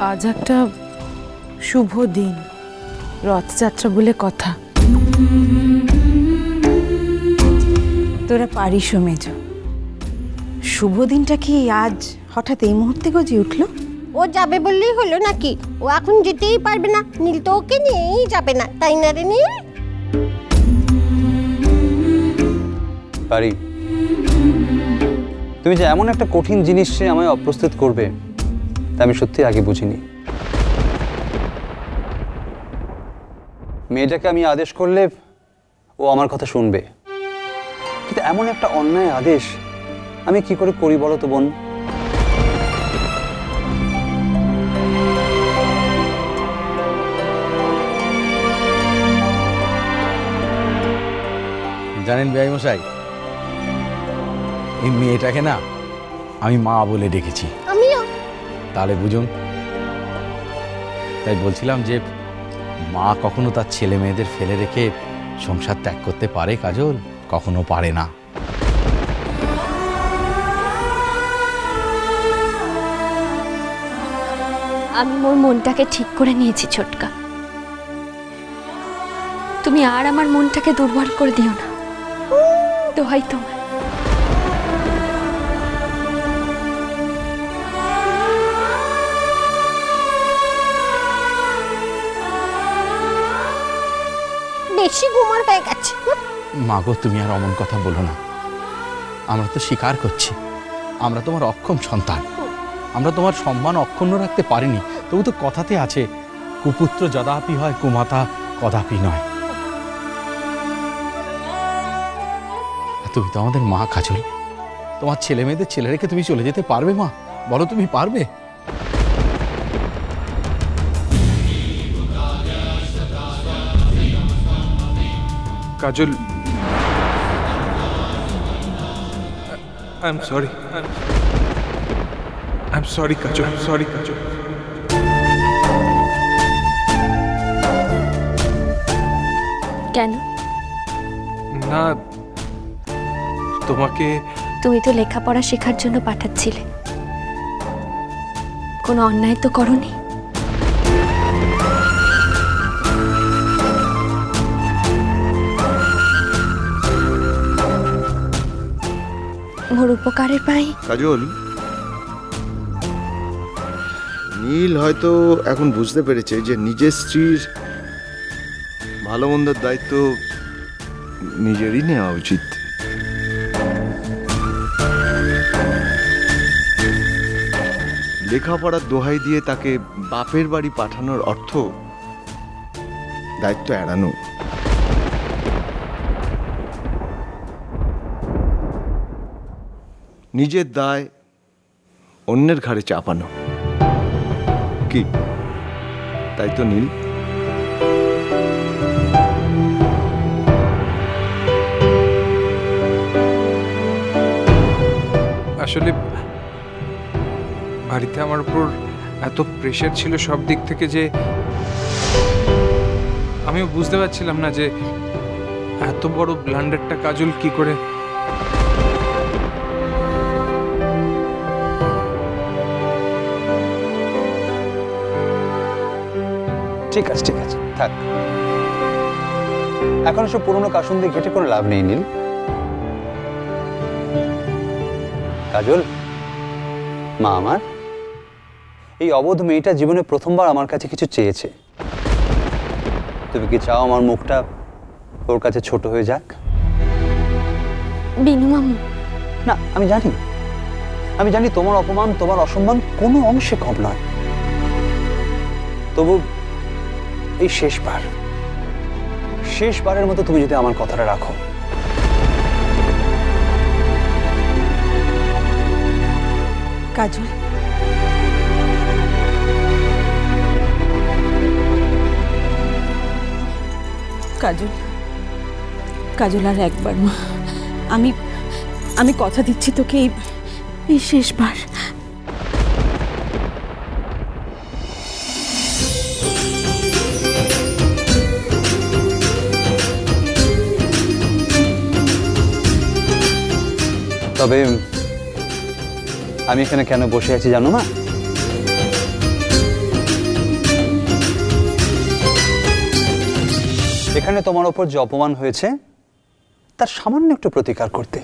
আজ একটা শুভ দিন, রথযাত্রা বলে কথা। তোরা পারিস মেজ, শুভ দিনটা কি আজ হঠাৎ এই মুহূর্তে গজে উঠলো? ও যাবে বললেই হলো নাকি? ও এখন যেতেই পারবে না, নীল তো ওকে নিয়েই যাবে না, তাই না রে নীল? পারি, তুমি যে এমন একটা কঠিন জিনিস আমায় অপ্রস্তুত করবে তা আমি সত্যি আগে বুঝিনি। মেয়েটাকে আমি আদেশ করলে ও আমার কথা শুনবে, কিন্তু এমন একটা অন্যায় আদেশ আমি কি করে করি বলো তো বোন? জানেন বেআই মশাই, এই মেয়েটাকে না আমি মা বলে ডেকেছি। আমিও। তাহলে বুঝুন, তাই বলছিলাম যে মা কখনো তার ছেলে মেয়েদের ফেলে রেখে সংসার ত্যাগ করতে পারে কাজল? কখনো পারে না। আমি মোর মনটাকে ঠিক করে নিয়েছি ছোটকা, তুমি আর আমার মনটাকে দুর্বল করে দিও না, দোহাই তোমার। বেশি ঘুমার হয়ে গেছে। মা গো, তুমি আর অমন কথা বলো না। আমরা তো স্বীকার করছি আমরা তোমার অক্ষম সন্তান, আমরা তোমার সম্মান অক্ষুণ্ণ রাখতে পারিনি, তবু তো কথাতে আছে কুপুত্র যদাপি হয় কুমাতা কদাপি নয়। তুমি তো আমাদের মা কাজল, তোমার ছেলে মেয়েদের ছেলে রেখে তুমি চলে যেতে পারবে মা? বলো, তুমি পারবে? কাজল, I'm sorry. I'm sorry, Kajol. I'm sorry, Kajol. কেন? না, তোমাকে। তুমি তো লেখাপড়া শেখার জন্য পাঠাচ্ছিলে, কোনো অন্যায় তো করনি। মোর উপকারের পাই। কাজল, নীল হয়তো এখন বুঝতে পেরেছে যে নিজের স্ত্রীর ভালো মন্দের দায়িত্ব নিজেরই নেওয়া উচিত। লেখাপড়ার দোহাই দিয়ে তাকে বাপের বাড়ি পাঠানোর অর্থ দায়িত্ব এড়ানো। নিজের দায় অন্যের ঘাড়ে চাপানো, কি তাই তো নীল? আসলে বাড়িতে আমার উপর এত প্রেশার ছিল সব দিক থেকে যে আমিও বুঝতে পারছিলাম না যে এত বড় ব্লান্ডারটা কাজল কি করে। ঠিক আছে, ঠিক আছে, থাক। এখন সব পুরনো কাসুন দিয়ে ঘেটে কোনো লাভ নেই নীল। কাজল, মা আমার, এই অবোধ মেয়েটা জীবনে প্রথমবার আমার কাছে কিছু চেয়েছে। তুমি কি চাও আমার মুখটা ওর কাছে ছোট হয়ে যাক? বিনু মামু, না, আমি জানি তোমার অপমান, তোমার অসম্মান কোনো অংশে কম নয়। তবু এই শেষবারের মতো তুমি যদি আমার কথাটা রাখো। কাজল, কাজল, কাজল, আর একবার মা, আমি কথা দিচ্ছি তোকে এই শেষবার। তবে আমি এখানে কেন বসে আছি জানো মা? এখানে তোমার ওপর যে অপমান হয়েছে তার সামান্য একটু প্রতিকার করতে।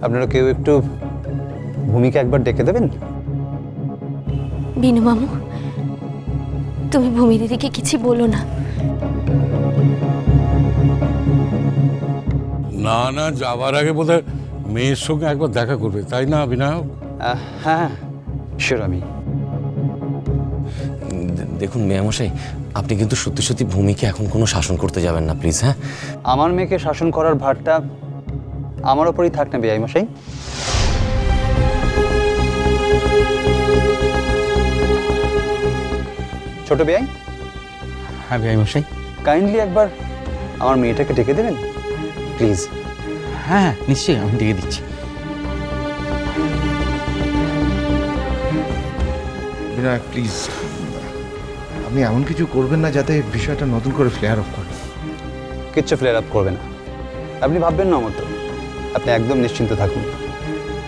আপনারা কেউ একটু ভূমিকা একবার ডেকে দেবেন? বিনু মামু, তুমি ভূমি দিদিকে কিছু বলো না। না না, যাবার আগে বোধহয় মেয়ের সঙ্গে একবার দেখা করবে, তাই না বিনায়ক? হ্যাঁ শিওর। আমি দেখুন মেয়ামশাই, আপনি কিন্তু সত্যি সত্যি ভূমিকে এখন কোনো শাসন করতে যাবেন না প্লিজ। হ্যাঁ, আমার মেয়েকে শাসন করার ভারটা আমার ওপরই থাক না বেআই মশাই। ছোট বেআই। হ্যাঁ বেআই মশাই। কাইন্ডলি একবার আমার মেয়েটাকে ডেকে দেবেন প্লিজ। হ্যাঁ নিশ্চয়ই, আমি ডেকে দিচ্ছি। বিনায়ক প্লিজ, আপনি এমন কিছু করবেন না যাতে বিষয়টা নতুন করে ফ্লেয়ার আপ করে। কিচ্ছু ফ্লেয়ার আপ করবে না, আপনি ভাববেন না আমার তো। আপনি একদম নিশ্চিন্ত থাকুন।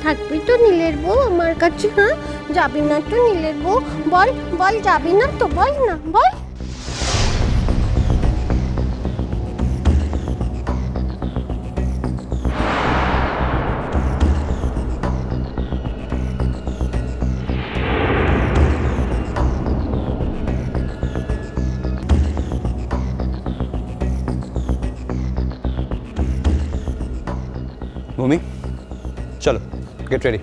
থাকবি তো নীলের বউ আমার কাছে? হ্যাঁ, যাবি না তো নীলের বউ? বল বল, যাবি না তো? বল না, বল। ভূমি চলো, গেট রেডি।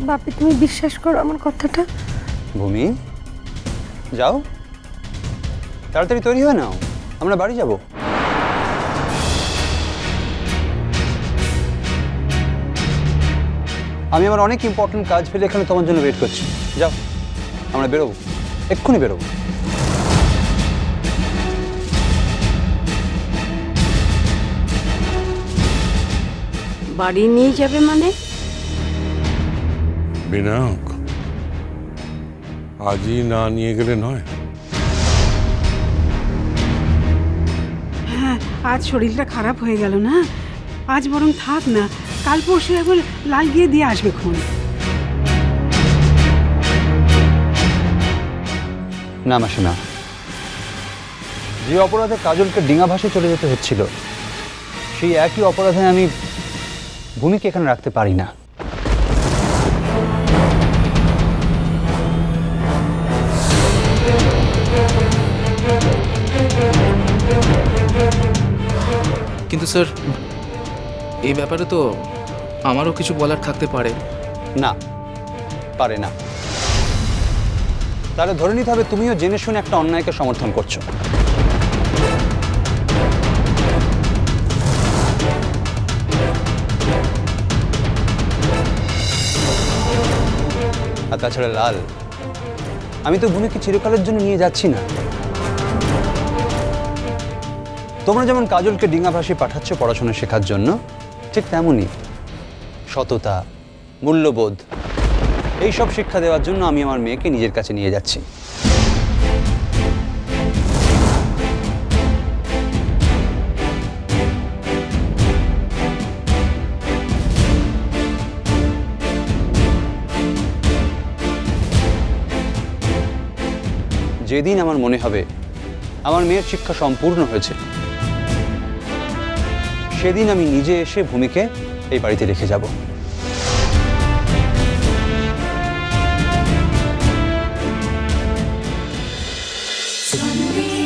বাপি, তুমি বিশ্বাস করো আমার কথাটা। ভূমি যাও, তাড়াতাড়ি তৈরি হয়ে নাও, আমরা বাড়ি যাব। আমি আমার অনেক ইম্পর্টেন্ট কাজ ফেলে এখানে তোমার জন্য ওয়েট করছি। যাও, আমরা বেরোবো, এক্ষুনি বেরোবো। বাড়ি নিয়ে যাবে মানে? বিনায়ক, আজই না নিয়ে গেলে নয়। হ্যাঁ, আজ শরীরটা খারাপ হয়ে গেল না, আজ বরং থাক না, কাল পরশু একবার লাল গিয়ে দিয়ে আসবে খুন। না মাসি না, যে অপরাধে কাজলকে ডিঙা ভাসে চলে যেতে হচ্ছিল, সেই একই অপরাধে আমি ভূমিকে এখানে রাখতে পারি না। কিন্তু স্যার, এই ব্যাপারে তো আমারও কিছু বলার থাকতে পারে। না, পারে না। তাহলে ধরে নিতে হবে তুমিও জেনে শুনে একটা অন্যায়কে সমর্থন করছো। আর তাছাড়া লাল, আমি তো ভূমিকে চিরকালের জন্য নিয়ে যাচ্ছি না। তোমরা যেমন কাজলকে ডিঙা ভাসিয়ে পাঠাচ্ছ পড়াশোনা শেখার জন্য, ঠিক তেমনই সততা, মূল্যবোধ, এইসব শিক্ষা দেওয়ার জন্য আমি আমার মেয়েকে নিজের কাছে নিয়ে যাচ্ছি। যেদিন আমার মনে হবে আমার মেয়ের শিক্ষা সম্পূর্ণ হয়েছে, সেদিন আমি নিজে এসে ভূমিকে এই বাড়িতে রেখে যাব। Sunday,